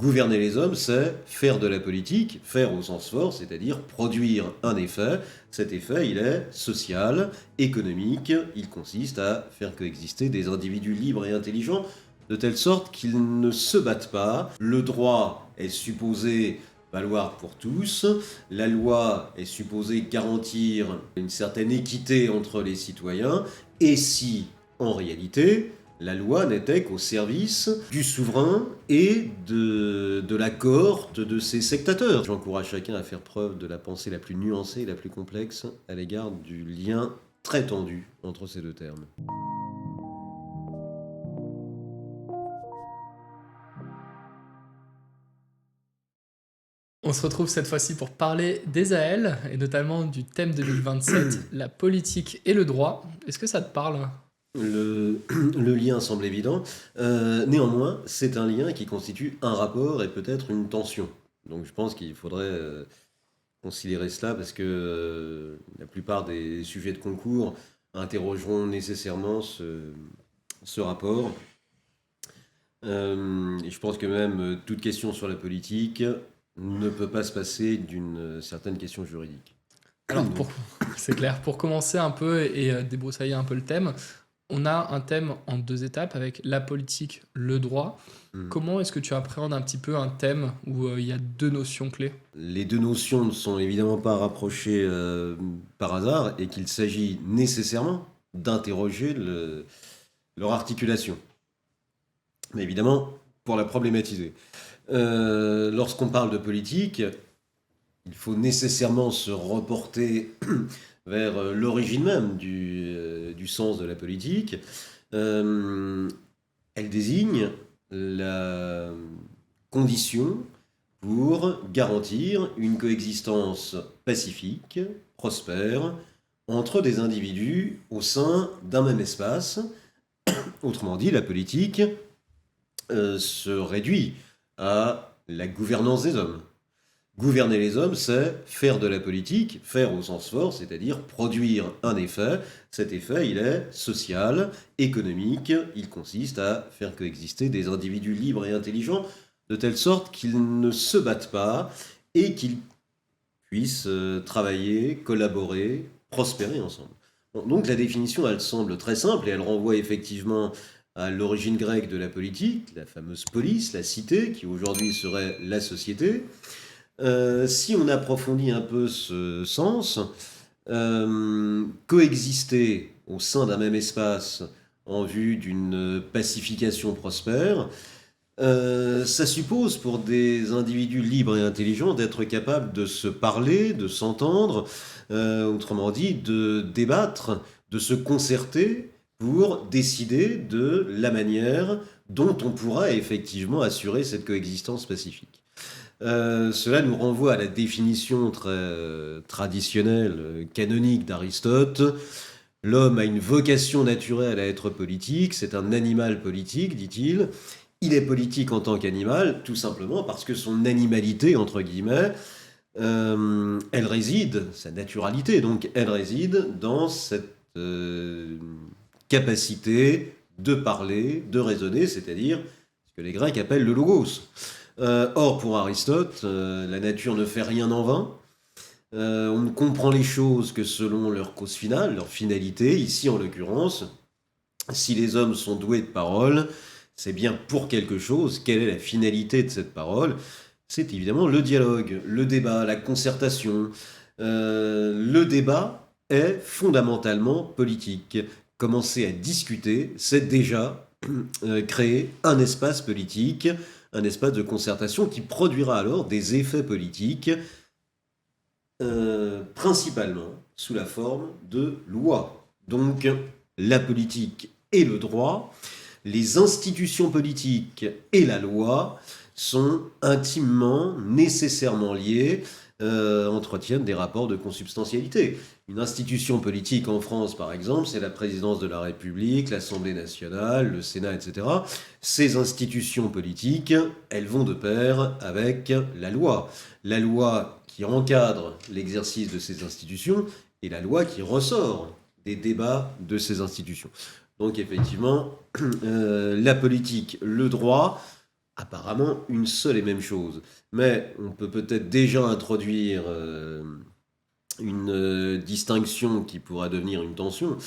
Gouverner les hommes, c'est faire de la politique, faire au sens fort, c'est-à-dire produire un effet. Cet effet, il est social, économique, il consiste à faire coexister des individus libres et intelligents, de telle sorte qu'ils ne se battent pas. Le droit est supposé valoir pour tous, la loi est supposée garantir une certaine équité entre les citoyens, et si, en réalité, la loi n'était qu'au service du souverain et de la cohorte de ses sectateurs. J'encourage chacun à faire preuve de la pensée la plus nuancée et la plus complexe à l'égard du lien très tendu entre ces deux termes. On se retrouve cette fois-ci pour parler des AL et notamment du thème 2027, la politique et le droit. Est-ce que ça te parle? Le lien semble évident. Néanmoins, c'est un lien qui constitue un rapport et peut-être une tension. Donc je pense qu'il faudrait considérer cela parce que la plupart des sujets de concours interrogeront nécessairement ce rapport. Et je pense que même toute question sur la politique ne peut pas se passer d'une certaine question juridique. Alors, c'est clair, pour commencer un peu et débroussailler un peu le thème, on a un thème en deux étapes avec la politique, le droit. Comment est-ce que tu appréhendes un petit peu un thème où il y a deux notions clés? Les deux notions ne sont évidemment pas rapprochées par hasard et qu'il s'agit nécessairement d'interroger leur articulation. Mais évidemment, pour la problématiser. Lorsqu'on parle de politique, il faut nécessairement se reporter vers l'origine même du sens de la politique. Elle désigne la condition pour garantir une coexistence pacifique, prospère, entre des individus au sein d'un même espace. Autrement dit, la politique se réduit à la gouvernance des hommes. Gouverner les hommes, c'est faire de la politique, faire au sens fort, c'est-à-dire produire un effet. Cet effet, il est social, économique, il consiste à faire coexister des individus libres et intelligents, de telle sorte qu'ils ne se battent pas et qu'ils puissent travailler, collaborer, prospérer ensemble. Bon, donc la définition, elle semble très simple et elle renvoie effectivement à l'origine grecque de la politique, la fameuse polis, la cité, qui aujourd'hui serait la société. Si on approfondit un peu ce sens, coexister au sein d'un même espace en vue d'une pacification prospère, ça suppose pour des individus libres et intelligents d'être capables de se parler, de s'entendre, autrement dit, de débattre, de se concerter pour décider de la manière dont on pourra effectivement assurer cette coexistence pacifique. Cela nous renvoie à la définition très traditionnelle, canonique d'Aristote. L'homme a une vocation naturelle à être politique, c'est un animal politique, dit-il. Il est politique en tant qu'animal, tout simplement parce que son animalité, entre guillemets, elle réside, sa naturalité, donc elle réside dans cette capacité de parler, de raisonner, c'est-à-dire ce que les Grecs appellent le logos. Or, pour Aristote, la nature ne fait rien en vain. On ne comprend les choses que selon leur cause finale, leur finalité. Ici, en l'occurrence, si les hommes sont doués de parole, c'est bien pour quelque chose. Quelle est la finalité de cette parole? C'est évidemment le dialogue, le débat, la concertation. Le débat est fondamentalement politique. Commencer à discuter, c'est déjà créer un espace politique, un espace de concertation qui produira alors des effets politiques, principalement sous la forme de lois. Donc la politique et le droit, les institutions politiques et la loi sont intimement, nécessairement liées, entretiennent des rapports de consubstantialité. Une institution politique en France, par exemple, c'est la présidence de la République, l'Assemblée nationale, le Sénat, etc. Ces institutions politiques, elles vont de pair avec la loi. La loi qui encadre l'exercice de ces institutions et la loi qui ressort des débats de ces institutions. Donc effectivement, la politique, le droit, apparemment une seule et même chose. Mais on peut peut-être déjà introduire une distinction qui pourra devenir une tension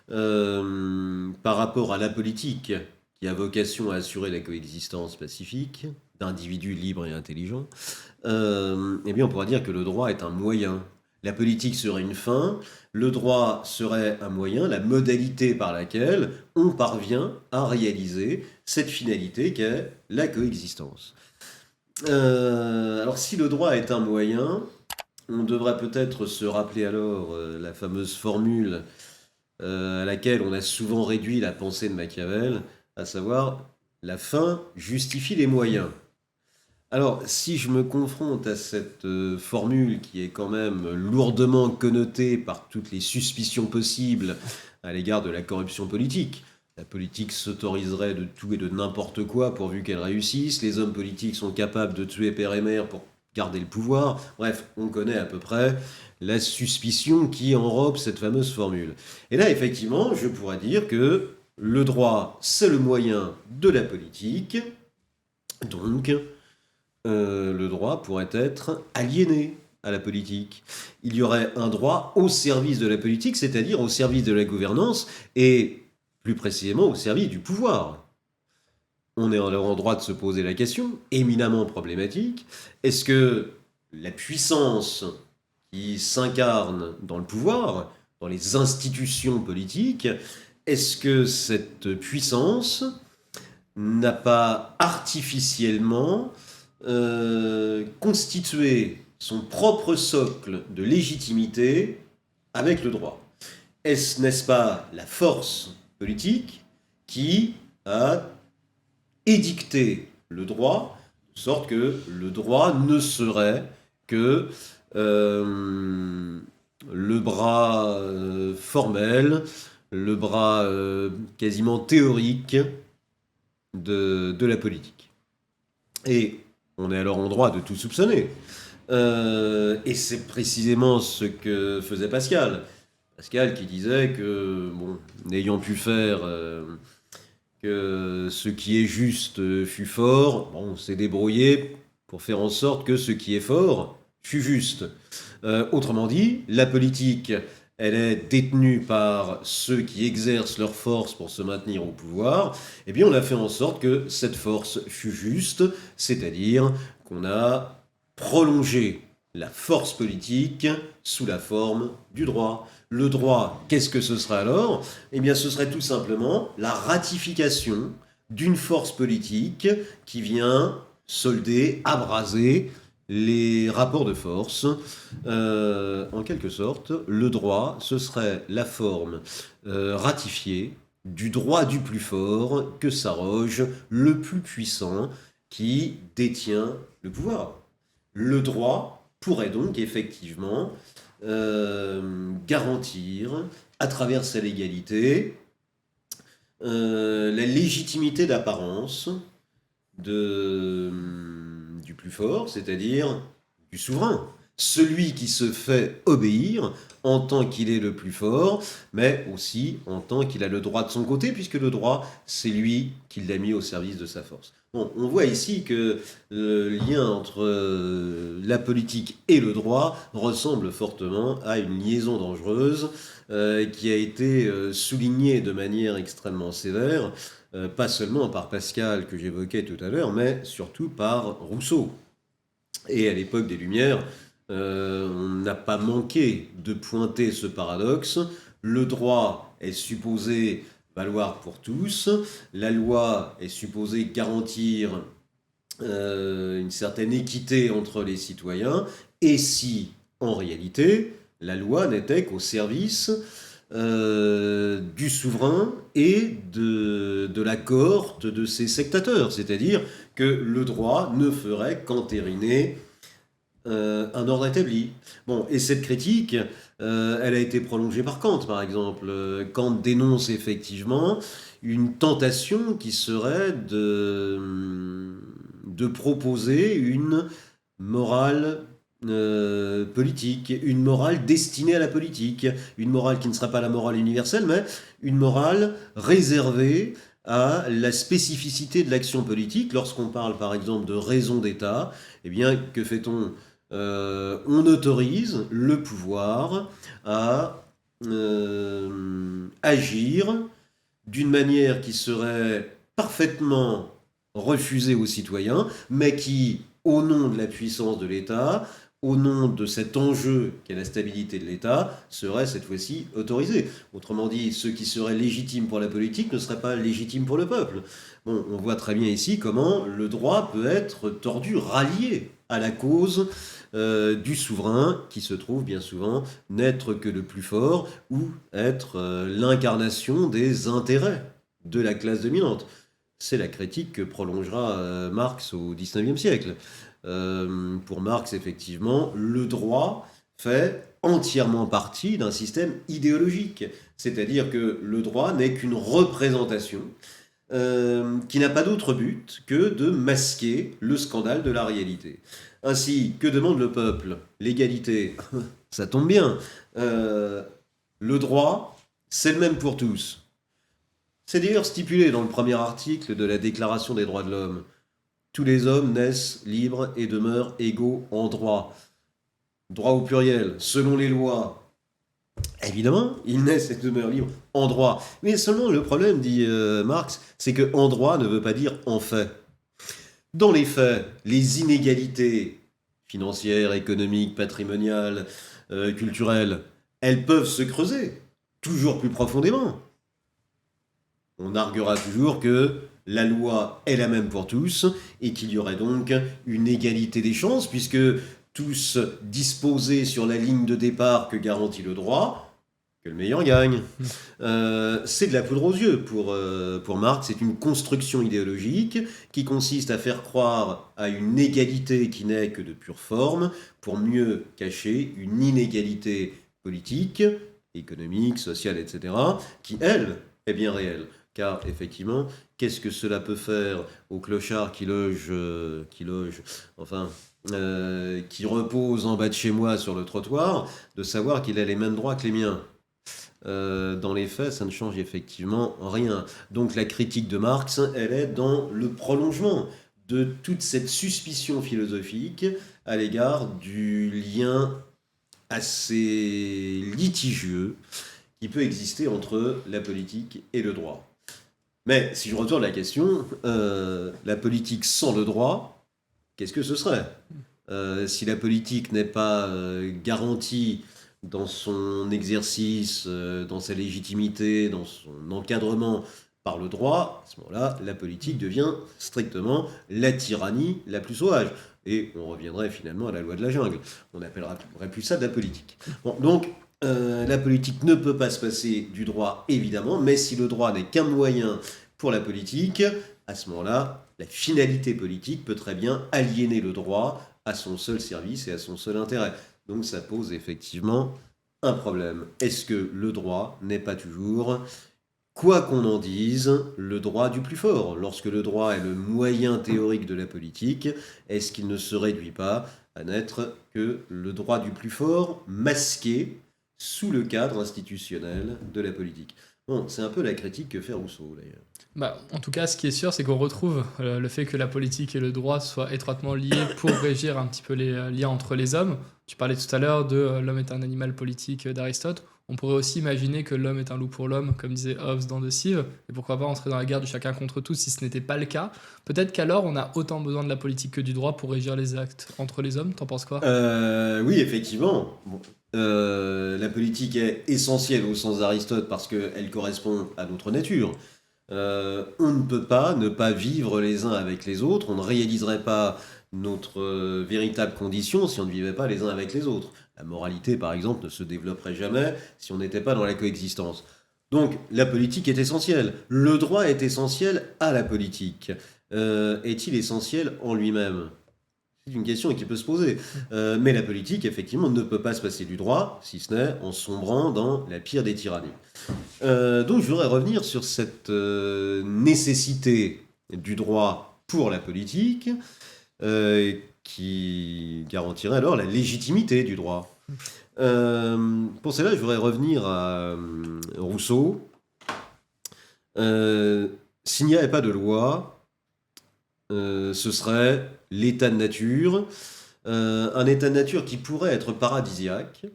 par rapport à la politique qui a vocation à assurer la coexistence pacifique d'individus libres et intelligents. Eh bien, on pourra dire que le droit est un moyen. La politique serait une fin, le droit serait un moyen, la modalité par laquelle on parvient à réaliser cette finalité qu'est la coexistence. Alors, si le droit est un moyen, on devrait peut-être se rappeler alors la fameuse formule à laquelle on a souvent réduit la pensée de Machiavel, à savoir la fin justifie les moyens. Alors, si je me confronte à cette formule qui est quand même lourdement connotée par toutes les suspicions possibles à l'égard de la corruption politique, la politique s'autoriserait de tout et de n'importe quoi pourvu qu'elle réussisse, les hommes politiques sont capables de tuer père et mère pour garder le pouvoir, bref, on connaît à peu près la suspicion qui enrobe cette fameuse formule. Et là, effectivement, je pourrais dire que le droit, c'est le moyen de la politique, donc le droit pourrait être aliéné à la politique. Il y aurait un droit au service de la politique, c'est-à-dire au service de la gouvernance et plus précisément au service du pouvoir. On est alors en droit de se poser la question, éminemment problématique, est-ce que la puissance qui s'incarne dans le pouvoir, dans les institutions politiques, est-ce que cette puissance n'a pas artificiellement constitué son propre socle de légitimité avec le droit? N'est-ce pas la force politique qui a édicté le droit, de sorte que le droit ne serait que le bras formel, le bras quasiment théorique de la politique. Et on est alors en droit de tout soupçonner. Et c'est précisément ce que faisait Pascal. Pascal qui disait que, bon, n'ayant pu faire que ce qui est juste fut fort, bon, on s'est débrouillé pour faire en sorte que ce qui est fort fut juste. Autrement dit, la politique, elle est détenue par ceux qui exercent leur force pour se maintenir au pouvoir. Eh bien, on a fait en sorte que cette force fût juste, c'est-à-dire qu'on a prolongé la force politique sous la forme du droit. Le droit, qu'est-ce que ce serait alors? Eh bien, ce serait tout simplement la ratification d'une force politique qui vient solder, abraser les rapports de force. En quelque sorte, le droit, ce serait la forme ratifiée du droit du plus fort que s'arroge le plus puissant qui détient le pouvoir. Le droit pourrait donc effectivement garantir, à travers sa légalité, la légitimité d'apparence du plus fort, c'est-à-dire du souverain. Celui qui se fait obéir en tant qu'il est le plus fort, mais aussi en tant qu'il a le droit de son côté, puisque le droit, c'est lui qui l'a mis au service de sa force. Bon, on voit ici que le lien entre la politique et le droit ressemble fortement à une liaison dangereuse qui a été soulignée de manière extrêmement sévère, pas seulement par Pascal que j'évoquais tout à l'heure, mais surtout par Rousseau. Et à l'époque des Lumières, on n'a pas manqué de pointer ce paradoxe. Le droit est supposé valoir pour tous, la loi est supposée garantir une certaine équité entre les citoyens, et si, en réalité, la loi n'était qu'au service du souverain et de la cohorte de ses sectateurs, c'est-à-dire que le droit ne ferait qu'entériner un ordre établi. Bon, et cette critique, elle a été prolongée par Kant, par exemple. Kant dénonce effectivement une tentation qui serait de proposer une morale politique, une morale destinée à la politique, une morale qui ne serait pas la morale universelle, mais une morale réservée à la spécificité de l'action politique. Lorsqu'on parle par exemple de raison d'État, eh bien, que fait-on? On autorise le pouvoir à agir d'une manière qui serait parfaitement refusée aux citoyens, mais qui, au nom de la puissance de l'État, au nom de cet enjeu qu'est la stabilité de l'État, serait cette fois-ci autorisée. Autrement dit, ceux qui seraient légitimes pour la politique ne seraient pas légitimes pour le peuple. Bon, on voit très bien ici comment le droit peut être tordu, rallié à la cause du souverain, qui se trouve bien souvent n'être que le plus fort ou être l'incarnation des intérêts de la classe dominante. C'est la critique que prolongera Marx au XIXe siècle. Pour Marx, effectivement, le droit fait entièrement partie d'un système idéologique. C'est-à-dire que le droit n'est qu'une représentation qui n'a pas d'autre but que de masquer le scandale de la réalité. Ainsi, que demande le peuple? L'égalité. Ça tombe bien. Le droit, c'est le même pour tous. C'est d'ailleurs stipulé dans le premier article de la Déclaration des droits de l'homme. Tous les hommes naissent libres et demeurent égaux en droit. Droit au pluriel, selon les lois. Évidemment, ils naissent et demeurent libres en droit. Mais seulement le problème, dit Marx, c'est que en droit ne veut pas dire en fait. Dans les faits, les inégalités financières, économiques, patrimoniales, culturelles, elles peuvent se creuser toujours plus profondément. On arguera toujours que la loi est la même pour tous et qu'il y aurait donc une égalité des chances puisque tous disposés sur la ligne de départ que garantit le droit, que le meilleur gagne. C'est de la poudre aux yeux pour Marx. C'est une construction idéologique qui consiste à faire croire à une égalité qui n'est que de pure forme pour mieux cacher une inégalité politique, économique, sociale, etc., qui, elle, est bien réelle. Car, effectivement, qu'est-ce que cela peut faire au clochard qui repose en bas de chez moi sur le trottoir, de savoir qu'il a les mêmes droits que les miens? Dans les faits, ça ne change effectivement rien. Donc la critique de Marx, elle est dans le prolongement de toute cette suspicion philosophique à l'égard du lien assez litigieux qui peut exister entre la politique et le droit. Mais si je retourne la question, la politique sans le droit, qu'est-ce que ce serait? Si la politique n'est pas garantie dans son exercice, dans sa légitimité, dans son encadrement par le droit, à ce moment-là, la politique devient strictement la tyrannie la plus sauvage. Et on reviendrait finalement à la loi de la jungle. On n'appellerait plus ça de la politique. Bon, donc, la politique ne peut pas se passer du droit, évidemment, mais si le droit n'est qu'un moyen pour la politique, à ce moment-là, la finalité politique peut très bien aliéner le droit à son seul service et à son seul intérêt. Donc ça pose effectivement un problème. Est-ce que le droit n'est pas toujours, quoi qu'on en dise, le droit du plus fort? Lorsque le droit est le moyen théorique de la politique, est-ce qu'il ne se réduit pas à n'être que le droit du plus fort masqué sous le cadre institutionnel de la politique? Bon, c'est un peu la critique que fait Rousseau, d'ailleurs. Bah, en tout cas, ce qui est sûr, c'est qu'on retrouve le fait que la politique et le droit soient étroitement liés pour régir un petit peu les liens entre les hommes. Tu parlais tout à l'heure de l'homme est un animal politique d'Aristote. On pourrait aussi imaginer que l'homme est un loup pour l'homme, comme disait Hobbes dans De Cive, et pourquoi pas entrer dans la guerre du chacun contre tous si ce n'était pas le cas. Peut-être qu'alors on a autant besoin de la politique que du droit pour régir les actes entre les hommes. T'en penses quoi? Oui, effectivement. Bon. La politique est essentielle au sens d'Aristote parce qu'elle correspond à notre nature. On ne peut pas ne pas vivre les uns avec les autres, on ne réaliserait pas notre véritable condition si on ne vivait pas les uns avec les autres. La moralité, par exemple, ne se développerait jamais si on n'était pas dans la coexistence. Donc, la politique est essentielle. Le droit est essentiel à la politique. Est-il essentiel en lui-même? C'est une question qui peut se poser. Mais la politique, effectivement, ne peut pas se passer du droit, si ce n'est en sombrant dans la pire des tyrannies. Donc je voudrais revenir sur cette nécessité du droit pour la politique, qui garantirait alors la légitimité du droit. Pour cela, je voudrais revenir à Rousseau. s'il n'y avait pas de loi, ce serait l'état de nature, un état de nature qui pourrait être paradisiaque,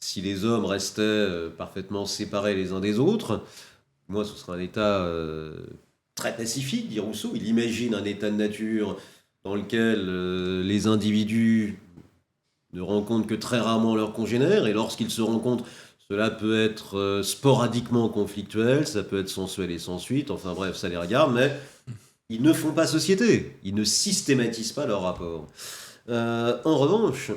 si les hommes restaient parfaitement séparés les uns des autres. Moi, ce serait un état très pacifique, dit Rousseau. Il imagine un état de nature dans lequel les individus ne rencontrent que très rarement leurs congénères, et lorsqu'ils se rencontrent, cela peut être sporadiquement conflictuel, ça peut être sensuel et sans suite, enfin bref, ça les regarde, mais ils ne font pas société, ils ne systématisent pas leur rapport. En revanche,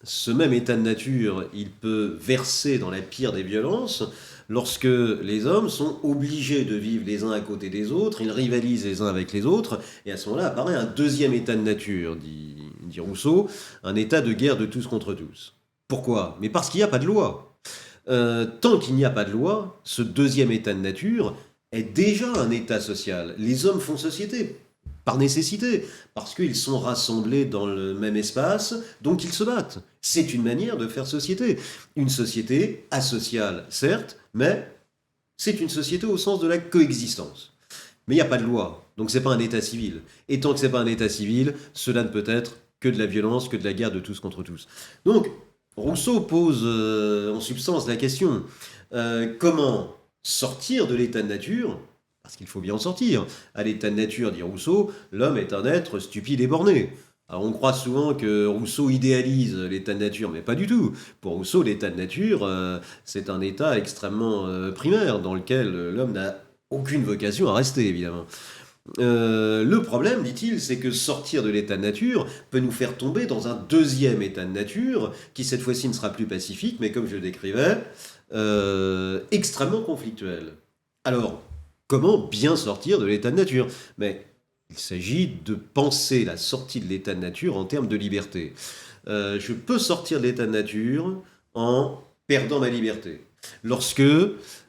ce même état de nature, il peut verser dans la pire des violences lorsque les hommes sont obligés de vivre les uns à côté des autres, ils rivalisent les uns avec les autres, et à ce moment-là apparaît un deuxième état de nature, dit Rousseau, un état de guerre de tous contre tous. Pourquoi? Mais parce qu'il n'y a pas de loi. Tant qu'il n'y a pas de loi, ce deuxième état de nature est déjà un état social. Les hommes font société, par nécessité, parce qu'ils sont rassemblés dans le même espace, donc ils se battent. C'est une manière de faire société. Une société asociale, certes, mais c'est une société au sens de la coexistence. Mais il n'y a pas de loi, donc c'est pas un état civil. Et tant que c'est pas un état civil, cela ne peut être que de la violence, que de la guerre de tous contre tous. Donc, Rousseau pose en substance la question comment sortir de l'état de nature, parce qu'il faut bien en sortir. À l'état de nature, dit Rousseau, l'homme est un être stupide et borné. Alors on croit souvent que Rousseau idéalise l'état de nature, mais pas du tout. Pour Rousseau, l'état de nature, c'est un état extrêmement primaire, dans lequel l'homme n'a aucune vocation à rester, évidemment. Le problème, dit-il, c'est que sortir de l'état de nature peut nous faire tomber dans un deuxième état de nature, qui cette fois-ci ne sera plus pacifique, mais comme je le décrivais, extrêmement conflictuel. Alors, comment bien sortir de l'état de nature? Mais il s'agit de penser la sortie de l'état de nature en termes de liberté. Je peux sortir de l'état de nature en perdant ma liberté. Lorsque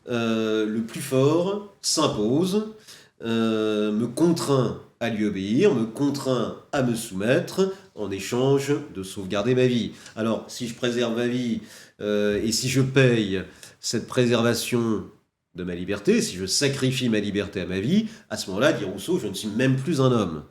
le plus fort s'impose, me contraint à lui obéir, me contraint à me soumettre en échange de sauvegarder ma vie. Alors, si je préserve ma vie et si je paye cette préservation de ma liberté, si je sacrifie ma liberté à ma vie, à ce moment-là, dit Rousseau, je ne suis même plus un homme.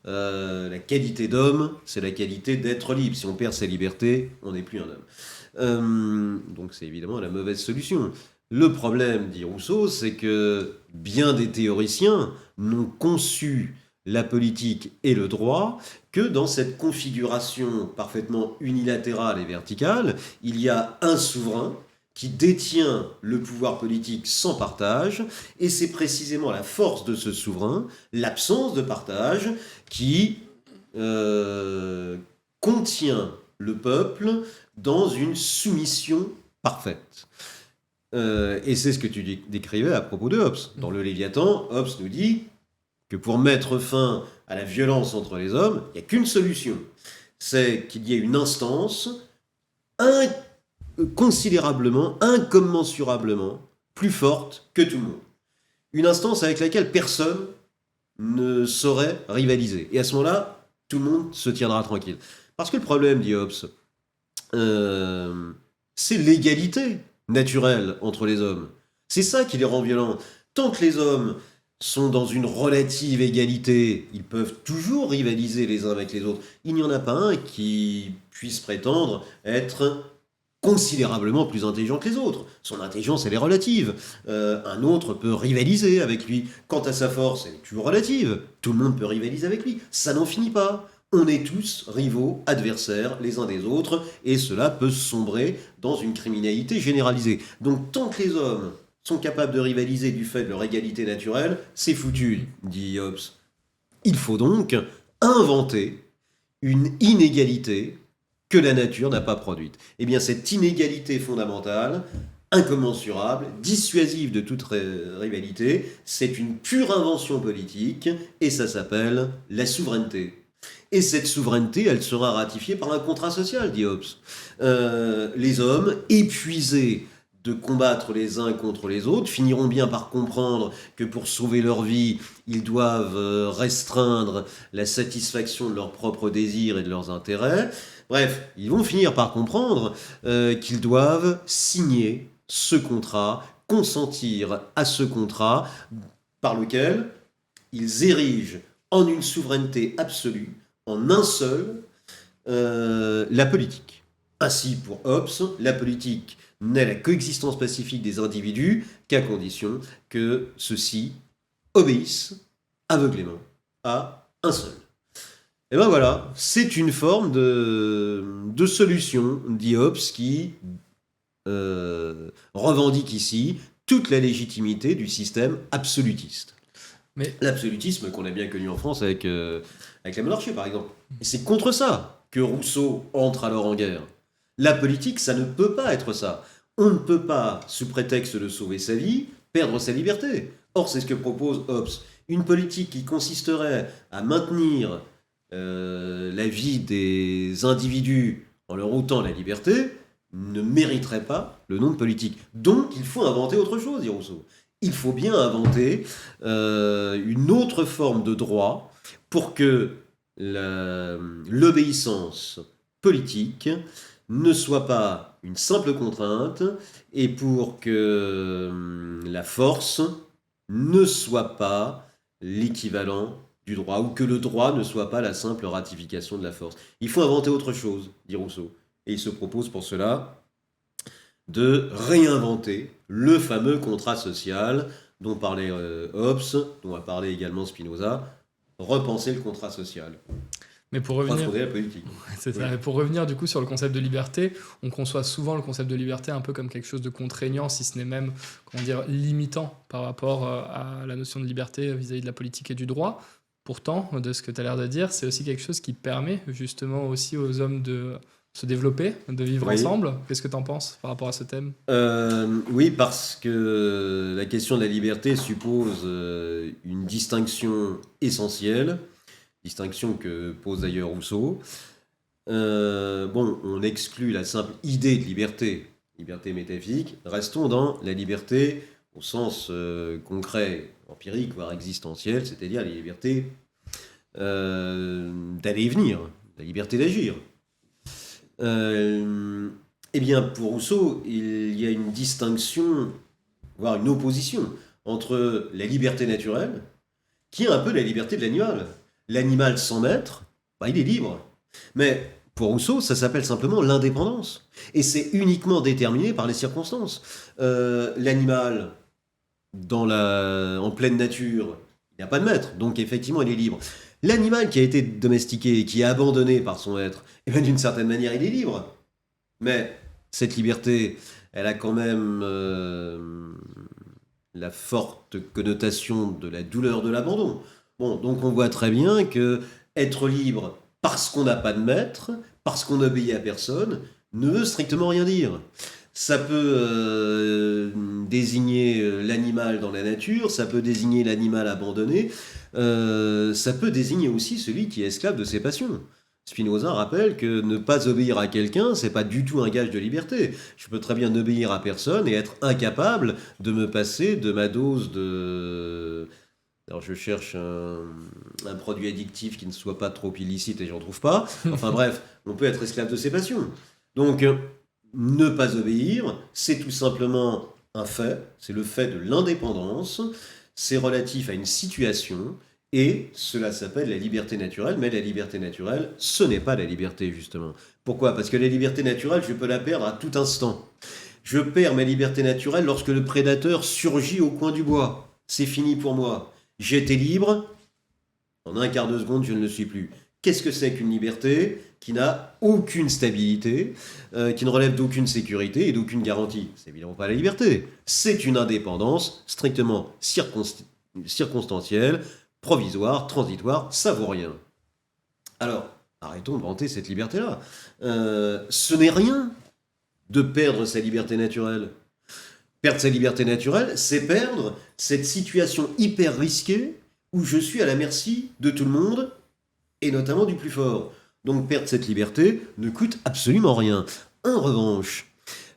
La qualité d'homme, c'est la qualité d'être libre. Si on perd sa liberté, on n'est plus un homme. Donc c'est évidemment la mauvaise solution. Le problème, dit Rousseau, c'est que bien des théoriciens n'ont conçu la politique et le droit que dans cette configuration parfaitement unilatérale et verticale, il y a un souverain qui détient le pouvoir politique sans partage, et c'est précisément la force de ce souverain, l'absence de partage, qui contient le peuple dans une soumission parfaite. Et c'est ce que tu décrivais à propos de Hobbes. Dans le Léviathan, Hobbes nous dit que pour mettre fin à la violence entre les hommes, il n'y a qu'une solution. C'est qu'il y ait une instance considérablement, incommensurablement plus forte que tout le monde. Une instance avec laquelle personne ne saurait rivaliser. Et à ce moment-là, tout le monde se tiendra tranquille. Parce que le problème, dit Hobbes, c'est l'égalité naturelle entre les hommes. C'est ça qui les rend violents. Tant que les hommes sont dans une relative égalité, ils peuvent toujours rivaliser les uns avec les autres. Il n'y en a pas un qui puisse prétendre être considérablement plus intelligent que les autres. Son intelligence, elle est relative. Un autre peut rivaliser avec lui. Quant à sa force, elle est toujours relative. Tout le monde peut rivaliser avec lui. Ça n'en finit pas. On est tous rivaux, adversaires les uns des autres, et cela peut sombrer dans une criminalité généralisée. Donc tant que les hommes sont capables de rivaliser du fait de leur égalité naturelle, c'est foutu, dit Hobbes. Il faut donc inventer une inégalité que la nature n'a pas produite. Eh bien, cette inégalité fondamentale, incommensurable, dissuasive de toute rivalité, c'est une pure invention politique, et ça s'appelle la souveraineté. Et cette souveraineté, elle sera ratifiée par un contrat social, dit Hobbes. Les hommes, épuisés de combattre les uns contre les autres, finiront bien par comprendre que pour sauver leur vie, ils doivent restreindre la satisfaction de leurs propres désirs et de leurs intérêts. Bref, ils vont finir par comprendre qu'ils doivent signer ce contrat, consentir à ce contrat, par lequel ils érigent en une souveraineté absolue, en un seul, la politique. Ainsi, pour Hobbes, la politique n'est la coexistence pacifique des individus qu'à condition que ceux-ci obéissent aveuglément à un seul. Et ben voilà, c'est une forme de solution, dit Hobbes, qui revendique ici toute la légitimité du système absolutiste. Mais L'absolutisme qu'on a bien connu en France avec la monarchie, par exemple. Et c'est contre ça que Rousseau entre alors en guerre. La politique, ça ne peut pas être ça. On ne peut pas, sous prétexte de sauver sa vie, perdre sa liberté. Or, c'est ce que propose Hobbes. Une politique qui consisterait à maintenir la vie des individus en leur ôtant la liberté ne mériterait pas le nom de politique. Donc, il faut inventer autre chose, dit Rousseau. Il faut bien inventer une autre forme de droit pour que l'obéissance politique ne soit pas une simple contrainte et pour que la force ne soit pas l'équivalent du droit ou que le droit ne soit pas la simple ratification de la force. Il faut inventer autre chose, dit Rousseau. Et il se propose pour cela de réinventer le fameux contrat social dont parlait Hobbes, dont a parlé également Spinoza, repenser le contrat social. Mais pour revenir, Refonder la politique. c'est ça. Oui. Mais pour revenir du coup sur le concept de liberté, on conçoit souvent le concept de liberté un peu comme quelque chose de contraignant, si ce n'est même, comment dire, limitant par rapport à la notion de liberté vis-à-vis de la politique et du droit. Pourtant, de ce que tu as l'air de dire, c'est aussi quelque chose qui permet justement aussi aux hommes de se développer, de vivre Oui. ensemble. Qu'est-ce que tu en penses par rapport à ce thème? Oui, parce que la question de la liberté suppose une distinction essentielle, distinction que pose d'ailleurs Rousseau. Bon, on exclut la simple idée de liberté, liberté métaphysique. Restons dans la liberté au sens concret, empirique, voire existentiel, c'est-à-dire la liberté d'aller et venir, la liberté d'agir. Eh bien, pour Rousseau, il y a une distinction, voire une opposition entre la liberté naturelle, qui est un peu la liberté de l'animal. L'animal sans maître, bah, il est libre. Mais pour Rousseau, ça s'appelle simplement l'indépendance. Et c'est uniquement déterminé par les circonstances. L'animal, en pleine nature, il n'y a pas de maître, donc effectivement, il est libre. L'animal qui a été domestiqué et qui est abandonné par son maître, eh bien, d'une certaine manière, il est libre. Mais cette liberté, elle a quand même la forte connotation de la douleur de l'abandon. Bon, donc on voit très bien que être libre parce qu'on n'a pas de maître, parce qu'on n'obéit à personne, ne veut strictement rien dire. Ça peut désigner l'animal dans la nature, ça peut désigner l'animal abandonné, ça peut désigner aussi celui qui est esclave de ses passions. Spinoza rappelle que ne pas obéir à quelqu'un, c'est pas du tout un gage de liberté. Je peux très bien n'obéir à personne et être incapable de me passer de ma dose de... Alors je cherche un produit addictif qui ne soit pas trop illicite et j'en trouve pas. Enfin bref, on peut être esclave de ses passions. Donc ne pas obéir, c'est tout simplement un fait, c'est le fait de l'indépendance, c'est relatif à une situation, et cela s'appelle la liberté naturelle, mais la liberté naturelle, ce n'est pas la liberté, justement. Pourquoi ? Parce que la liberté naturelle, je peux la perdre à tout instant. Je perds ma liberté naturelle lorsque le prédateur surgit au coin du bois. C'est fini pour moi. J'étais libre, en un quart de seconde, je ne le suis plus. Qu'est-ce que c'est qu'une liberté qui n'a aucune stabilité, qui ne relève d'aucune sécurité et d'aucune garantie ? C'est évidemment pas la liberté. C'est une indépendance strictement circonstancielle, provisoire, transitoire, ça vaut rien. Alors, arrêtons de vanter cette liberté-là. Ce n'est rien de perdre sa liberté naturelle. Perdre sa liberté naturelle, c'est perdre cette situation hyper risquée où je suis à la merci de tout le monde, et notamment du plus fort. Donc perdre cette liberté ne coûte absolument rien. En revanche,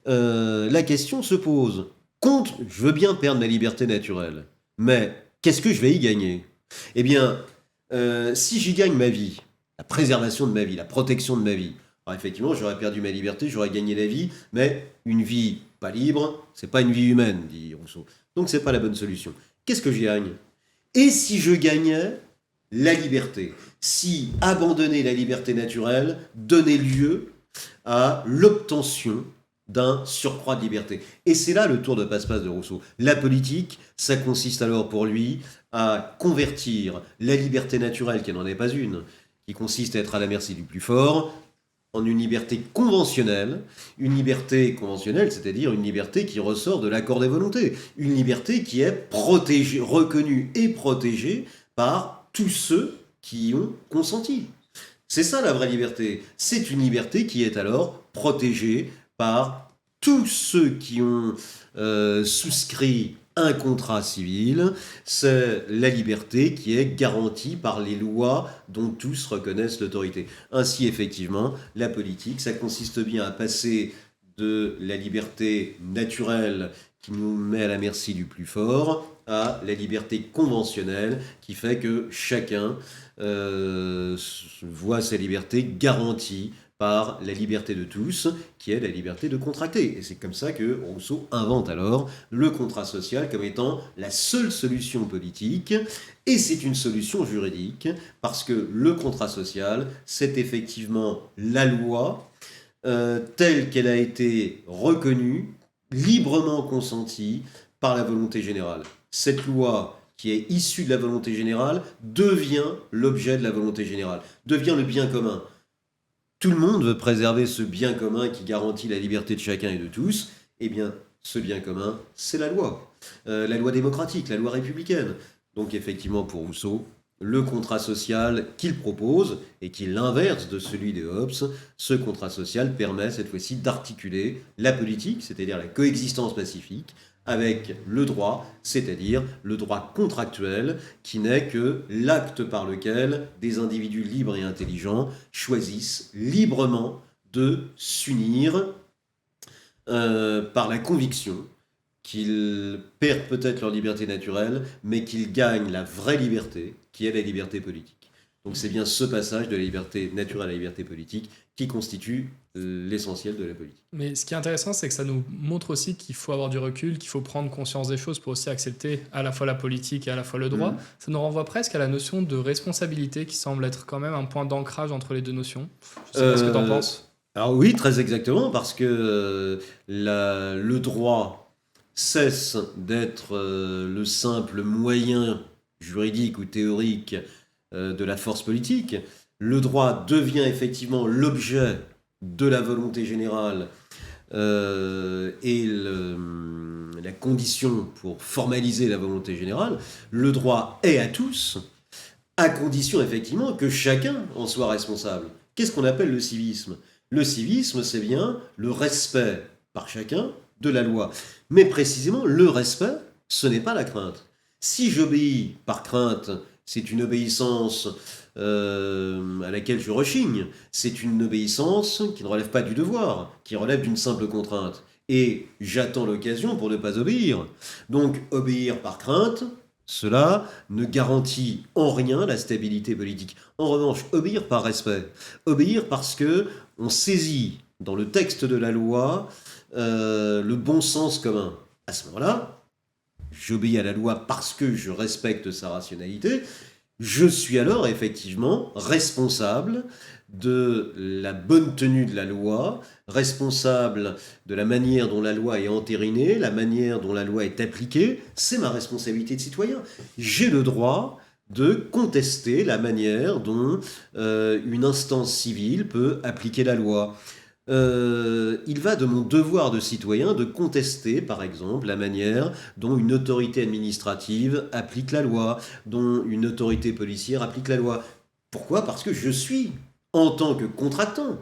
la question se pose. Je veux bien perdre ma liberté naturelle, mais qu'est-ce que je vais y gagner ? Eh bien, si j'y gagne ma vie, la préservation de ma vie, la protection de ma vie, alors effectivement, j'aurais perdu ma liberté, j'aurais gagné la vie, mais une vie pas libre, c'est pas une vie humaine, dit Rousseau. Donc c'est pas la bonne solution. Qu'est-ce que j'y gagne ? Et si je gagnais la liberté, si abandonner la liberté naturelle donnait lieu à l'obtention d'un surcroît de liberté. Et c'est là le tour de passe-passe de Rousseau. La politique, ça consiste alors pour lui à convertir la liberté naturelle, qui n'en est pas une, qui consiste à être à la merci du plus fort, en une liberté conventionnelle, c'est-à-dire une liberté qui ressort de l'accord des volontés, une liberté qui est protégée, reconnue et protégée par tous ceux qui y ont consenti. C'est ça la vraie liberté. C'est une liberté qui est alors protégée par tous ceux qui ont souscrit un contrat civil. C'est la liberté qui est garantie par les lois dont tous reconnaissent l'autorité. Ainsi, effectivement, la politique, ça consiste bien à passer de la liberté naturelle qui nous met à la merci du plus fort à la liberté conventionnelle qui fait que chacun voit sa liberté garantie par la liberté de tous, qui est la liberté de contracter. Et c'est comme ça que Rousseau invente alors le contrat social comme étant la seule solution politique, et c'est une solution juridique, parce que le contrat social, c'est effectivement la loi telle qu'elle a été reconnue, librement consentie par la volonté générale. Cette loi qui est issue de la volonté générale devient l'objet de la volonté générale, devient le bien commun. Tout le monde veut préserver ce bien commun qui garantit la liberté de chacun et de tous. Eh bien, ce bien commun, c'est la loi. La loi démocratique, la loi républicaine. Donc effectivement, pour Rousseau, le contrat social qu'il propose, et qui est l'inverse de celui de Hobbes, ce contrat social permet cette fois-ci d'articuler la politique, c'est-à-dire la coexistence pacifique, avec le droit, c'est-à-dire le droit contractuel, qui n'est que l'acte par lequel des individus libres et intelligents choisissent librement de s'unir par la conviction qu'ils perdent peut-être leur liberté naturelle, mais qu'ils gagnent la vraie liberté, qui est la liberté politique. Donc c'est bien ce passage de la liberté naturelle à la liberté politique qui constitue l'essentiel de la politique. Mais ce qui est intéressant, c'est que ça nous montre aussi qu'il faut avoir du recul, qu'il faut prendre conscience des choses pour aussi accepter à la fois la politique et à la fois le droit. Ça nous renvoie presque à la notion de responsabilité qui semble être quand même un point d'ancrage entre les deux notions. Je sais pas ce que tu en penses. Alors oui, très exactement, parce que le droit cesse d'être le simple moyen juridique ou théorique de la force politique. Le droit devient effectivement l'objet de la volonté générale et la condition pour formaliser la volonté générale. Le droit est à tous, à condition effectivement que chacun en soit responsable. Qu'est-ce qu'on appelle le civisme ? Le civisme, c'est bien le respect par chacun de la loi. Mais précisément, le respect, ce n'est pas la crainte. Si j'obéis par crainte, c'est une obéissance à laquelle je rechigne. C'est une obéissance qui ne relève pas du devoir, qui relève d'une simple contrainte. Et j'attends l'occasion pour ne pas obéir. Donc, obéir par crainte, cela ne garantit en rien la stabilité politique. En revanche, obéir par respect, obéir parce que on saisit dans le texte de la loi le bon sens commun. À ce moment-là, j'obéis à la loi parce que je respecte sa rationalité. Je suis alors effectivement responsable de la bonne tenue de la loi, responsable de la manière dont la loi est entérinée, la manière dont la loi est appliquée. C'est ma responsabilité de citoyen. J'ai le droit de contester la manière dont une instance civile peut appliquer la loi. Il va de mon devoir de citoyen de contester, par exemple, la manière dont une autorité administrative applique la loi, dont une autorité policière applique la loi. Pourquoi ? Parce que je suis, en tant que contractant,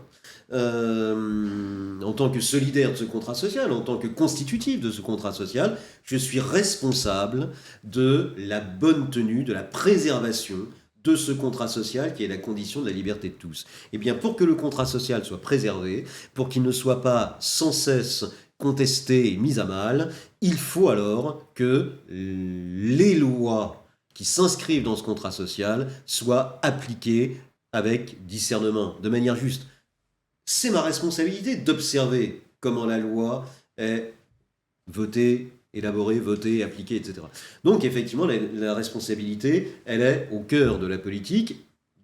en tant que solidaire de ce contrat social, en tant que constitutif de ce contrat social, je suis responsable de la bonne tenue, de la préservation de ce contrat social qui est la condition de la liberté de tous. Eh bien, pour que le contrat social soit préservé, pour qu'il ne soit pas sans cesse contesté et mis à mal, il faut alors que les lois qui s'inscrivent dans ce contrat social soient appliquées avec discernement, de manière juste. C'est ma responsabilité d'observer comment la loi est votée, élaborer, voter, appliquer, etc. Donc effectivement, la responsabilité, elle est au cœur de la politique,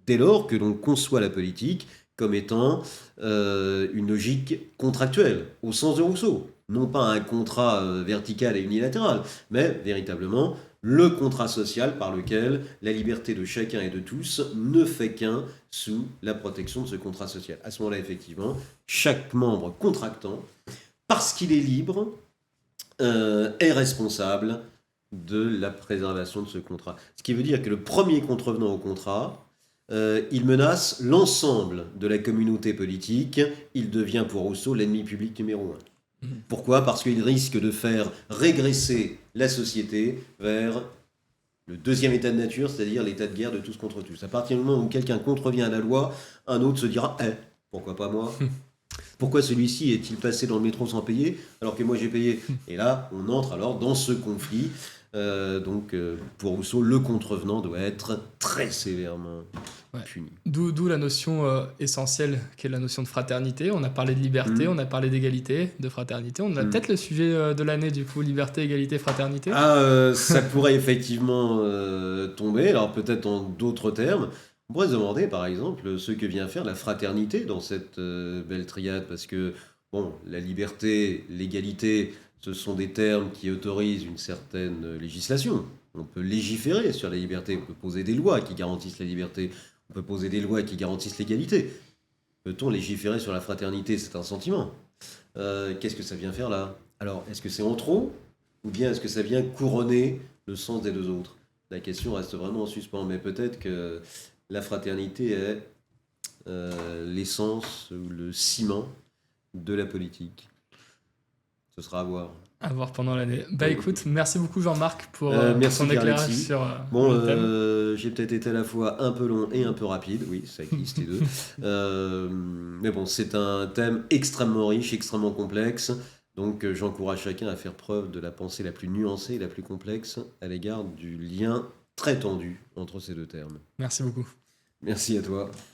dès lors que l'on conçoit la politique comme étant une logique contractuelle, au sens de Rousseau. Non pas un contrat vertical et unilatéral, mais véritablement le contrat social par lequel la liberté de chacun et de tous ne fait qu'un sous la protection de ce contrat social. À ce moment-là, effectivement, chaque membre contractant, parce qu'il est libre, est responsable de la préservation de ce contrat. Ce qui veut dire que le premier contrevenant au contrat, il menace l'ensemble de la communauté politique. Il devient pour Rousseau l'ennemi public numéro un. Pourquoi ? Parce qu'il risque de faire régresser la société vers le deuxième état de nature, c'est-à-dire l'état de guerre de tous contre tous. À partir du moment où quelqu'un contrevient à la loi, un autre se dira « pourquoi pas moi ? Pourquoi celui-ci est-il passé dans le métro sans payer alors que moi j'ai payé ?» Et là, on entre alors dans ce conflit. Pour Rousseau, le contrevenant doit être très sévèrement puni. D'où la notion essentielle qu'est la notion de fraternité. On a parlé de liberté, on a parlé d'égalité, de fraternité. On a peut-être le sujet de l'année, du coup, liberté, égalité, fraternité. Ça pourrait effectivement tomber, alors peut-être en d'autres termes. On pourrait se demander, par exemple, ce que vient faire la fraternité dans cette belle triade, parce que, bon, la liberté, l'égalité, ce sont des termes qui autorisent une certaine législation. On peut légiférer sur la liberté, on peut poser des lois qui garantissent la liberté, on peut poser des lois qui garantissent l'égalité. Peut-on légiférer sur la fraternité ? C'est un sentiment. Qu'est-ce que ça vient faire là ? Alors, est-ce que c'est en trop ? Ou bien est-ce que ça vient couronner le sens des deux autres ? La question reste vraiment en suspens, mais peut-être que la fraternité est l'essence ou le ciment de la politique. Ce sera à voir. À voir pendant l'année. Écoute, merci beaucoup Jean-Marc pour merci ton éclairage sur le thème. J'ai peut-être été à la fois un peu long et un peu rapide, oui, ça existe les deux. Mais bon, c'est un thème extrêmement riche, extrêmement complexe. Donc j'encourage chacun à faire preuve de la pensée la plus nuancée et la plus complexe à l'égard du lien très tendu entre ces deux termes. Merci beaucoup. Merci à toi.